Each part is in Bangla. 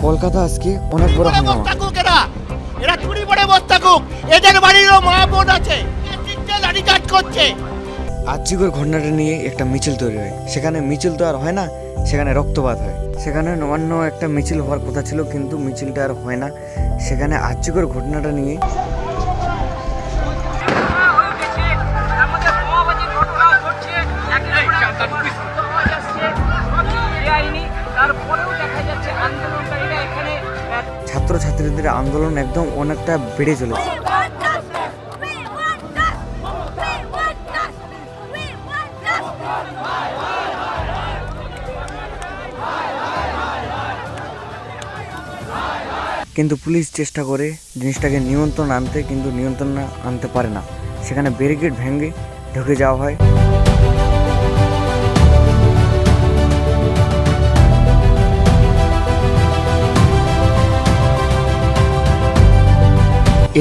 কলকাতা আজকে অনেক বড় হাঙ্গামা। এরা চুরি করে বসে থাকুক, এদের বাড়িরও মা বোন আছে, লাঠি চার্জ করছে। আর্যিকর ঘটনাটা নিয়ে একটা মিছিল তৈরি হয়, সেখানে মিছিল তো আর হয় না, সেখানে রক্তপাত হয়। সেখানে নবান্ন একটা মিছিল হওয়ার কথা ছিল, কিন্তু মিছিলটা আর হয় না। সেখানে আর্যিকর ঘটনাটা নিয়ে ছাত্রছাত্রীদের আন্দোলন একদম অনেকটা বেড়ে চলেছে। কিন্তু পুলিশ চেষ্টা করে জিনিসটাকে নিয়ন্ত্রণ আনতে, কিন্তু নিয়ন্ত্রণ আনতে পারে না। সেখানে ব্যারিকেড ভেঙে ঢুকে যাওয়া হয়।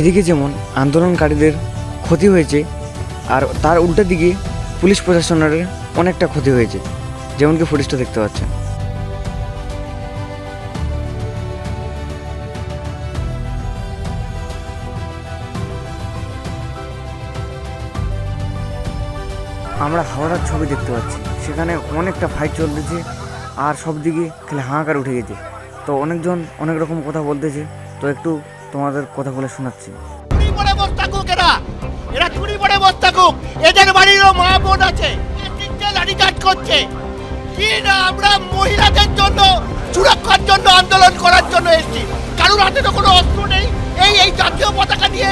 এদিকে যেমন আন্দোলনকারীদের ক্ষতি হয়েছে, আর তার উল্টো দিকে পুলিশ প্রশাসনের অনেকটা ক্ষতি হয়েছে, যেমন কি ফুটেজটা দেখতে পাচ্ছেন। আমরা হাওড়ার ছবি দেখতে পাচ্ছি, সেখানে অনেকটা ফাইট চলতেছে, আর সব দিকে খেলে হাহাকার উঠে গেছে। তো অনেকজন অনেক রকম কথা বলতেছে, তো একটু তোমাদের কথা বলে শোনাচ্ছি। চুরি করে বসে থাকুক, এরা চুরি করে বসে থাকুক, এদের বাড়িরও মা বোন আছে, লাঠি চার্জ করছে। কি না, আমরা মহিলাদের জন্য, সুরক্ষার জন্য আন্দোলন করার জন্য এসেছি। কারোর হাতে তো কোনো অস্ত্র নেই, এই জাতীয় পতাকা নিয়ে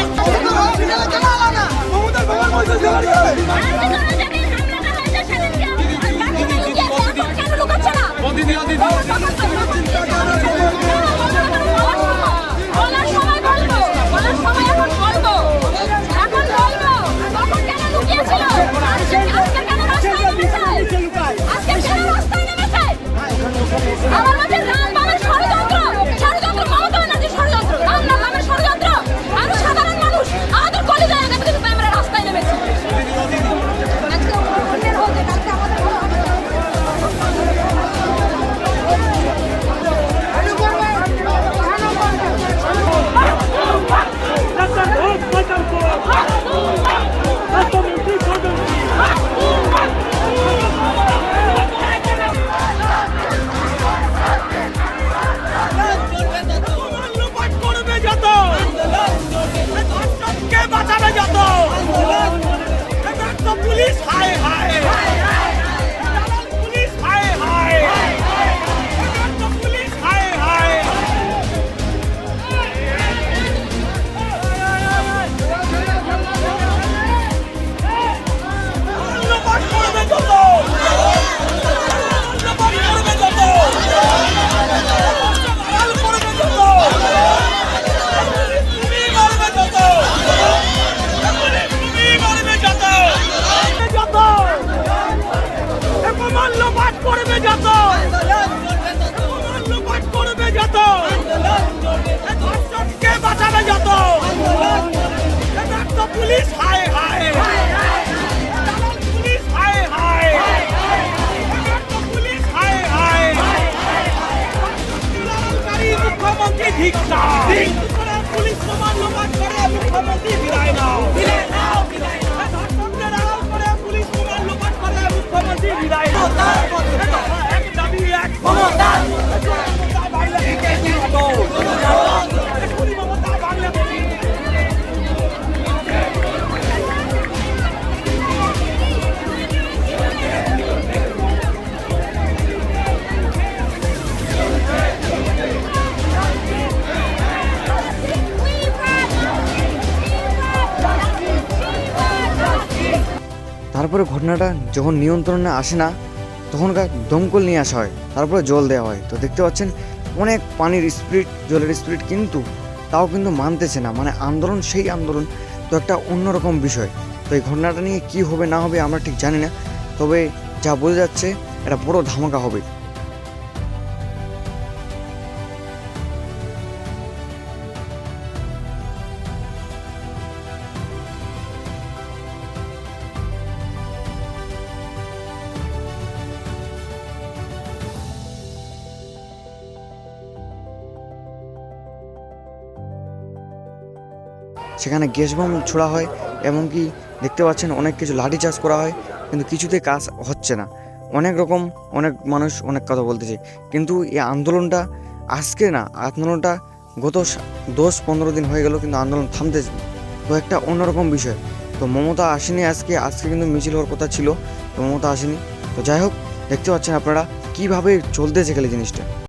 পুলিশ সমান করে মুখ্যমন্ত্রী বিদায় নাও, পুলিশ সমান করে মুখ্যমন্ত্রী বিদায় নাও। এক দাবি এক মমতা, তারপরে ঘটনাটা যখন নিয়ন্ত্রণে আসে না, তখনকার দমকল নিয়ে আসা হয়, তারপরে জল দেওয়া হয়। তো দেখতে পাচ্ছেন অনেক পানির স্পিড, জলের স্পিড, কিন্তু তাও কিন্তু মানতেছে না। মানে আন্দোলন সেই আন্দোলন, তো একটা অন্যরকম বিষয়। তো এই ঘটনাটা নিয়ে কি হবে না হবে আমরা ঠিক জানি না, তবে যা বোঝা যাচ্ছে এটা বড় ধামাকা হবে। সেখানে গ্যাস বোম ছোড়া হয়, এমনকি দেখতে পাচ্ছেন অনেক কিছু লাঠিচার্জ করা হয়, কিন্তু কিছুতে কাজ হচ্ছে না। অনেক রকম অনেক মানুষ অনেক কথা বলতেছে, কিন্তু এই আন্দোলনটা আজকে না, আন্দোলনটা গত 10-15 দিন হয়ে গেল, কিন্তু আন্দোলন থামতেছে না। তো একটা অন্যরকম বিষয়। তো মমতা আসেনি আজকে কিন্তু মিছিল হওয়ার কথা ছিল, তো মমতা আসেনি। তো যাই হোক, দেখতে পাচ্ছেন আপনারা কীভাবে চলতেছে খালি জিনিসটা।